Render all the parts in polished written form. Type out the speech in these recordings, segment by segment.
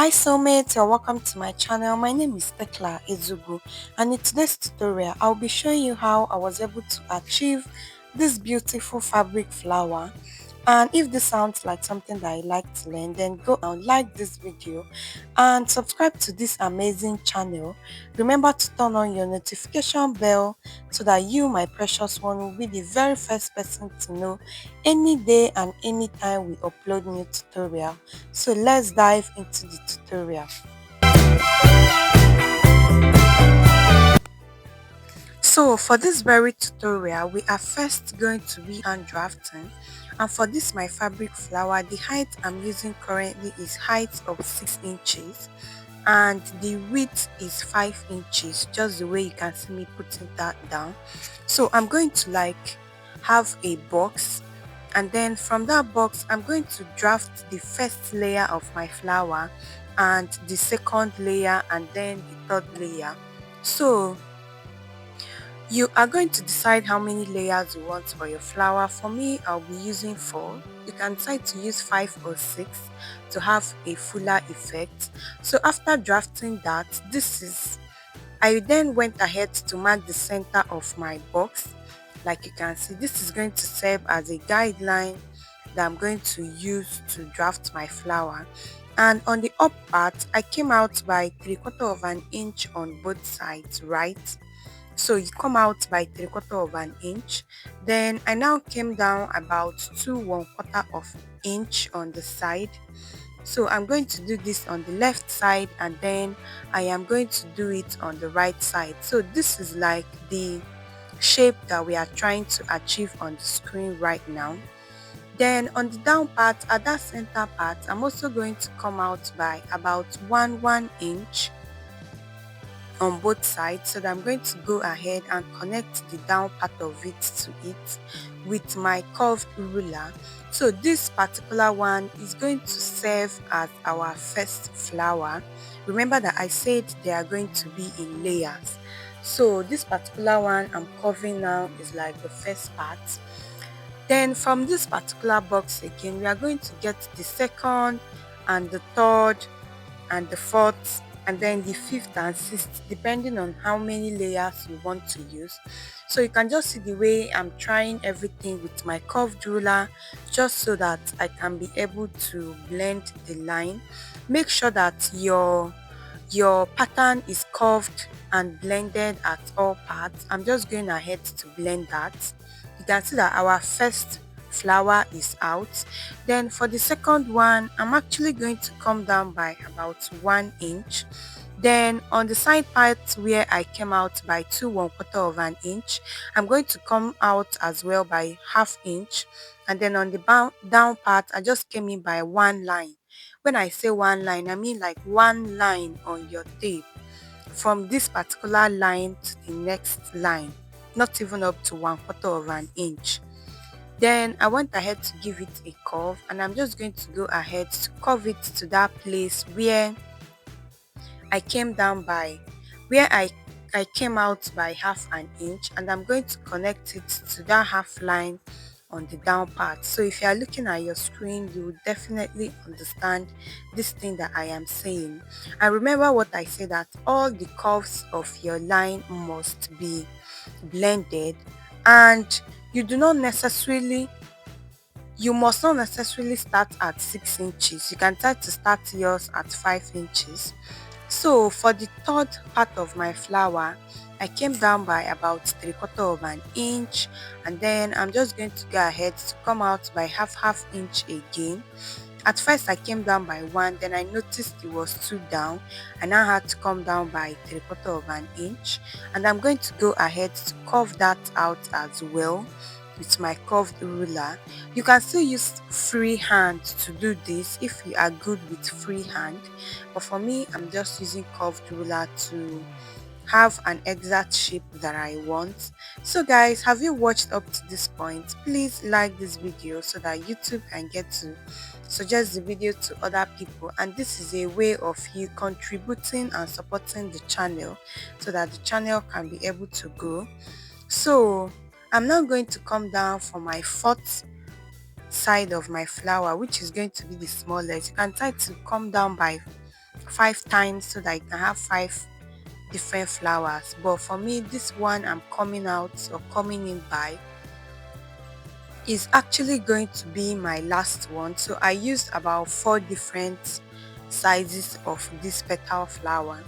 Hi soulmates, you're welcome to my channel. My name is Tekla Ezugu, and in today's tutorial I'll be showing you how I was able to achieve this beautiful fabric flower. And if this sounds like something that I like to learn, then go and like this video and subscribe to this amazing channel. Remember to turn on your notification bell so that you, my precious one, will be the very first person to know any day and any time we upload new tutorial. So let's dive into the tutorial. So for this very tutorial, we are first going to be hand drafting, and for this my fabric flower, the height I'm using currently is height of 6 inches and the width is 5 inches, just the way you can see me putting that down. So I'm going to have a box, and then from that box I'm going to draft the first layer of my flower and the second layer and then the third layer. So you are going to decide how many layers you want for your flower. For me, I'll be using 4. You can decide to use 5 or 6 to have a fuller effect. So after drafting that, I then went ahead to mark the center of my box. Like you can see, this is going to serve as a guideline that I'm going to use to draft my flower. And on the up part, I came out by 3/4 of an inch on both sides, right? So you come out by 3/4 of an inch. Then I now came down about 1/4 of inch on the side. So I'm going to do this on the left side, and then I am going to do it on the right side. So this is like the shape that we are trying to achieve on the screen right now. Then on the down part, at that center part, I'm also going to come out by about 1 inch on both sides. So that I'm going to go ahead and connect the down part of it to it with my curved ruler. So this particular one is going to serve as our first flower. Remember that I said they are going to be in layers. So this particular one I'm curving now is like the first part. Then from this particular box again, we are going to get the second and the third and the fourth and then the fifth and sixth, depending on how many layers you want to use. So you can just see the way I'm trying everything with my curved ruler, just so that I can be able to blend the line. Make sure that your pattern is curved and blended at all parts. I'm just going ahead to blend that. You can see that our first flower is out. Then for the second one, I'm actually going to come down by about 1 inch. Then on the side part where I came out by 1/4 of an inch, I'm going to come out as well by 1/2 inch. And then on the down part, I just came in by 1 line. When I say 1 line, I mean like 1 line on your tape, from this particular line to the next line, not even up to 1/4 of an inch. Then I went ahead to give it a curve, and I'm just going to go ahead to curve it to that place where I came down by, where I came out by 1/2 an inch, and I'm going to connect it to that half line on the down part. So if you are looking at your screen, you will definitely understand this thing that I am saying. And remember what I said, that all the curves of your line must be blended, and you must not necessarily start at 6 inches. You can try to start yours at 5 inches. So for the third part of my flower, I came down by about 3/4 of an inch, and then I'm just going to go ahead to come out by half inch again. At first I came down by 1, then I noticed it was too down. I now had to come down by 3/4 of an inch, and I'm going to go ahead to curve that out as well with my curved ruler. You can still use free hand to do this if you are good with free hand, but for me, I'm just using curved ruler to have an exact shape that I want. So guys, have you watched up to this point? Please like this video so that YouTube can get to suggest the video to other people, and this is a way of you contributing and supporting the channel so that the channel can be able to grow. So I'm now going to come down for my fourth side of my flower, which is going to be the smallest. You can try to come down by 5 times so that you can have 5 different flowers. But for me, this one I'm coming out or coming in by is actually going to be my last one. So I used about 4 different sizes of this petal flower.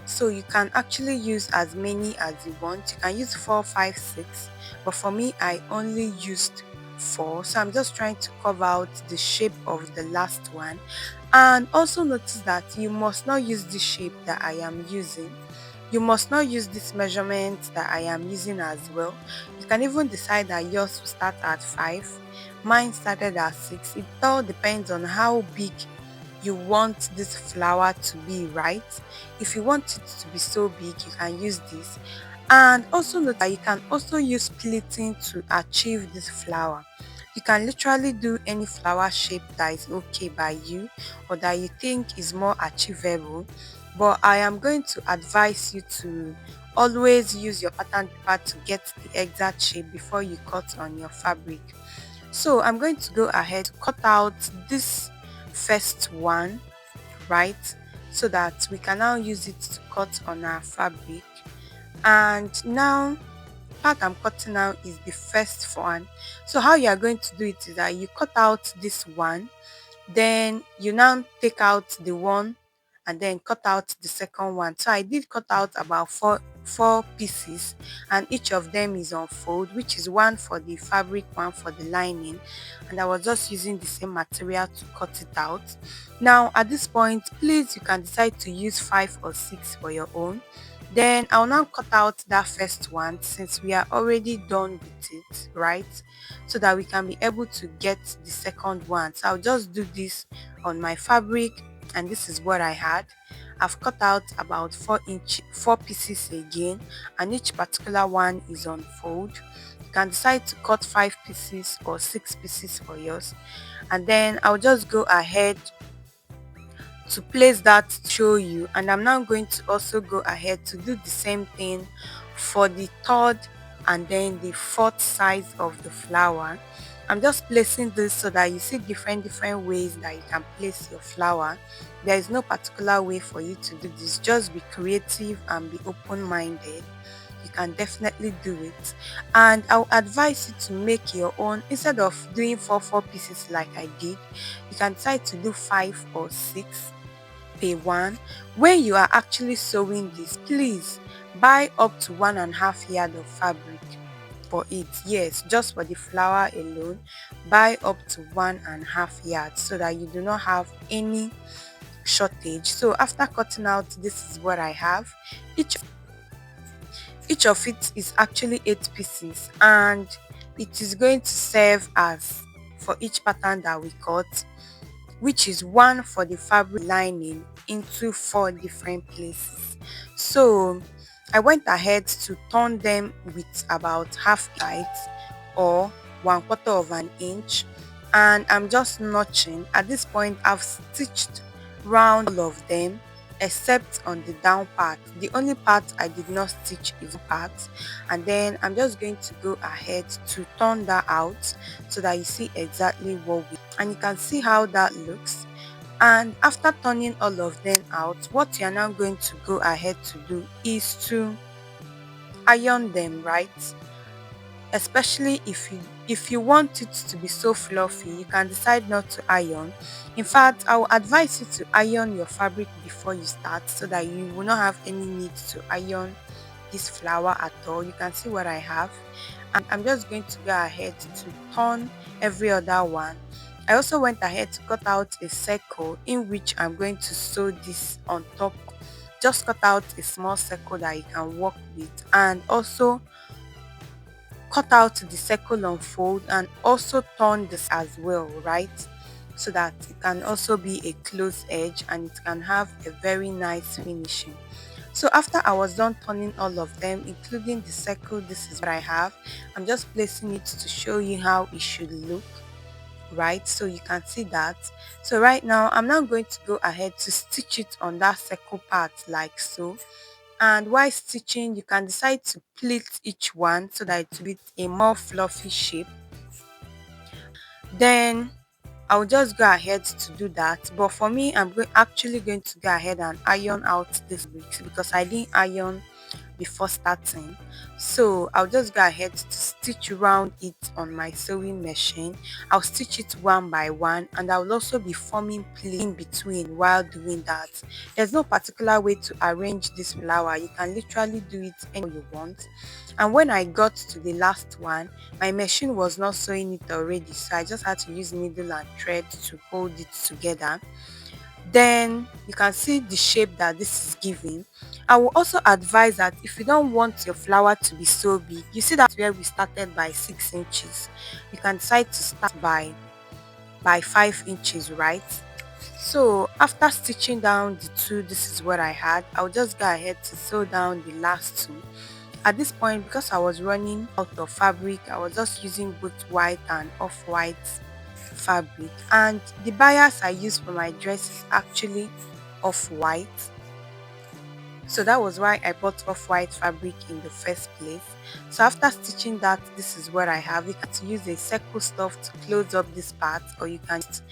So you can actually use as many as you want. You can use 4, 5, 6. But for me, I only used 4. So I'm just trying to cover out the shape of the last one. And also notice that you must not use the shape that I am using. You must not use this measurement that I am using as well. You can even decide that yours will start at 5. Mine started at 6. It all depends on how big you want this flower to be, right? If you want it to be so big, you can use this. And also note that you can also use pleating to achieve this flower. You can literally do any flower shape that is okay by you or that you think is more achievable. But I am going to advise you to always use your pattern paper to get the exact shape before you cut on your fabric. So I'm going to go ahead to cut out this first one, right? So that we can now use it to cut on our fabric. And now part I'm cutting now is the first one. So how you are going to do it is that you cut out this one, then you now take out the one and then cut out the second one. So I did cut out about four pieces, and each of them is on fold, which is one for the fabric, one for the lining. And I was just using the same material to cut it out. Now at this point, please, you can decide to use 5 or 6 for your own. Then I'll now cut out that first one since we are already done with it, right? So that we can be able to get the second one. So I'll just do this on my fabric, and this is what I had. I've cut out about 4 pieces again, and each particular one is on fold. You can decide to cut 5 pieces or 6 pieces for yours, and then I'll just go ahead to place that to show you. And I'm now going to also go ahead to do the same thing for the third and then the fourth size of the flower. I'm just placing this so that you see different ways that you can place your flower. There is no particular way for you to do this. Just be creative and be open-minded. You can definitely do it. And I'll advise you to make your own. Instead of doing four pieces like I did, you can decide to do 5 or 6 per one. When you are actually sewing this, please buy up to 1.5 yard of fabric for it. Yes, just for the flower alone, buy up to 1.5 yards so that you do not have any shortage. So after cutting out, this is what I have. Each of it is actually 8 pieces, and it is going to serve as for each pattern that we cut, which is one for the fabric lining into 4 different places. So I went ahead to turn them with about half height or 1/4 of an inch, and I'm just notching. At this point, I've stitched round all of them except on the down part. The only part I did not stitch is the part, and then I'm just going to go ahead to turn that out so that you see exactly what we, and you can see how that looks. And after turning all of them out, what you're now going to go ahead to do is to iron them, right? Especially if you want it to be so fluffy, you can decide not to iron. In fact, I will advise you to iron your fabric before you start so that you will not have any need to iron this flower at all. You can see what I have, and I'm just going to go ahead to turn every other one. I also went ahead to cut out a circle in which I'm going to sew this on top. Just cut out a small circle that you can work with, and also cut out the circle on fold and also turn this as well, right? So that it can also be a close edge and it can have a very nice finishing. So after I was done turning all of them, including the circle, this is what I have. I'm just placing it to show you how it should look, right? So you can see that. So right now I'm now going to go ahead to stitch it on that circle part like so. And while stitching, you can decide to pleat each one so that it will be a more fluffy shape. Then I'll just go ahead to do that. But for me, actually going to go ahead and iron out this bricks because I didn't iron before starting. So I'll just go ahead to stitch around it on my sewing machine. I'll stitch it one by one, and I'll also be forming pleats in between while doing that. There's no particular way to arrange this flower. You can literally do it any way you want. And when I got to the last one, my machine was not sewing it already, so I just had to use needle and thread to hold it together. Then you can see the shape that this is giving. I will also advise that if you don't want your flower to be so big, you see that's where we started by 6 inches. You can decide to start by 5 inches, right? So after stitching down the two, this is what I had. I'll just go ahead to sew down the last two. At this point, because I was running out of fabric, I was just using both white and off-white fabric, and the bias I used for my dress is actually off-white. So that was why I bought off-white fabric in the first place. So after stitching that, this is what I have. You can use a circle stuff to close up this part, or you can just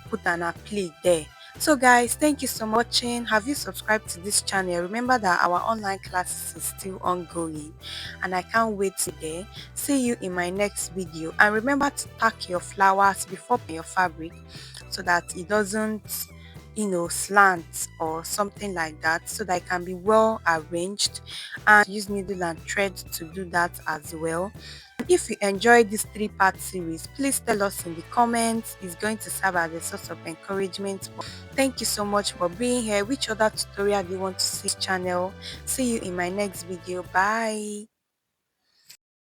put an applique there. So guys, thank you so much for watching. Have you subscribed to this channel? Remember that our online classes is still ongoing, and I can't wait to there. See you in my next video, and remember to tack your flowers before your fabric so that it doesn't, slant or something like that, so that it can be well arranged. And use needle and thread to do that as well. If you enjoyed this 3-part series, please tell us in the comments. It's going to serve as a source of encouragement. Thank you so much for being here. Which other tutorial do you want to see on this channel? See you in my next video. Bye.